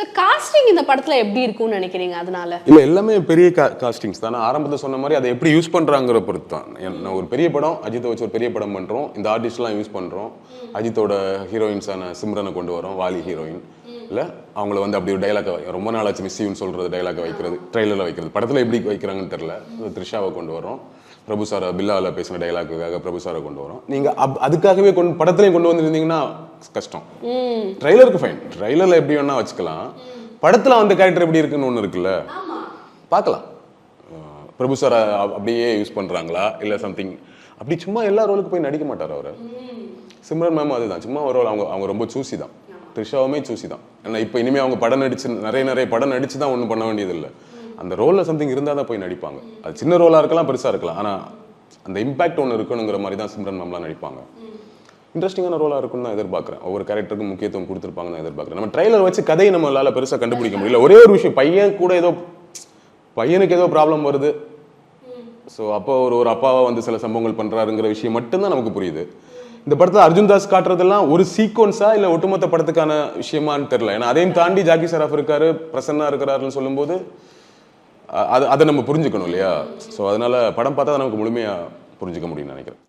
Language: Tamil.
ஸோ காஸ்டிங் இந்த படத்துல எப்படி இருக்கும்னு நினைக்கிறீங்க? அதனால இல்லை எல்லாமே பெரிய காஸ்டிங்ஸ் தான். ஆரம்பத்தில் சொன்ன மாதிரி அதை எப்படி யூஸ் பண்ணுறாங்கிற பொறுத்து தான். நான் ஒரு பெரிய படம் அஜித்தை வச்சு ஒரு பெரிய படம் பண்ணுறோம், இந்த ஆர்டிஸ்ட்லாம் யூஸ் பண்ணுறோம், அஜித்தோட ஹீரோயின்ஸான சிம்ரனை கொண்டு வரோம், வாலி ஹீரோயின் இல்லை அவங்கள வந்து அப்படி ஒரு டைலாக் ரொம்ப நாளாச்சு மிஸ்யூன்னு சொல்கிறது, டைலாக் வைக்கிறது, ட்ரெய்லரில் வைக்கிறது, படத்தில் எப்படி வைக்கிறாங்கன்னு தெரில. த்ரிஷாவை கொண்டு வரோம், பிரபு சாரை பில்லாவில் பேசின டைலாக்குக்காக பிரபு சாரை கொண்டு வரோம். நீங்கள் அதுக்காகவே படத்துலையும் கொண்டு வந்துருந்தீங்கன்னா கஷ்டம். ட்ரெய்லருக்கு ஃபைன், ட்ரெய்லரில் எப்படி வேணா வச்சுக்கலாம். படத்தில் அந்த கேரக்டர் எப்படி இருக்குன்னு ஒன்று இருக்குல்ல, பார்க்கலாம். பிரபு சாரை அப்படியே யூஸ் பண்ணுறாங்களா இல்லை சம்திங் அப்படி சும்மா எல்லா ரோலுக்கு போய் நடிக்க மாட்டார் அவர். சிம்ரன் மேம் அதுதான், சும்மா ஒரு ரோல் அவங்க ரொம்ப சூசி தான். த்ரிஷாவுமே சூசி தான். ஏன்னா இப்போ இனிமேல் அவங்க படம் நடிச்சு நிறைய படம் நடிச்சு தான் ஒன்றும் பண்ண வேண்டியதில்லை. அந்த ரோலில் சம்திங் இருந்தால் தான் போய் நடிப்பாங்க. அது சின்ன ரோலாக இருக்கலாம், பெருசாக இருக்கலாம், ஆனால் அந்த இம்பாக்ட் ஒன்று இருக்கணுங்கிற மாதிரி தான் சிம்ரன் மேம்லாம் நடிப்பாங்க. இன்ட்ரெஸ்டிங்கான ரோலாக இருக்குன்னு தான் எதிர்பார்க்குறேன். ஒவ்வொரு கேரக்டருக்கும் முக்கியத்துவம் கொடுத்துருப்பாங்க தான் எதிர்பார்க்குறேன். நம்ம ட்ரைலர் வச்சு கதையை நம்மளால் பெருசாக கண்டுபிடிக்க முடியல. ஒரே ஒரு விஷயம், பையனுக்கு ஏதோ ப்ராப்ளம் வருது, ஸோ அப்போ ஒரு அப்பாவை வந்து சில சம்பவங்கள் பண்ணுறாருங்கிற விஷயம் மட்டும்தான் நமக்கு புரியுது. இந்த படத்தில் அர்ஜுன் தாஸ் காட்டுறதெல்லாம் ஒரு சீக்வன்ஸா இல்லை ஒட்டுமொத்த படத்துக்கான விஷயமான்னு தெரியல. ஏன்னா அதையும் தாண்டி ஜாக்கி சராஃப் இருக்காரு, பிரசன்னா இருக்கிறாருன்னு சொல்லும்போது அதை நம்ம புரிஞ்சுக்கணும் இல்லையா? ஸோ அதனால படம் பார்த்தா நமக்கு முழுமையாக புரிஞ்சுக்க முடியும்னு நினைக்கிறேன்.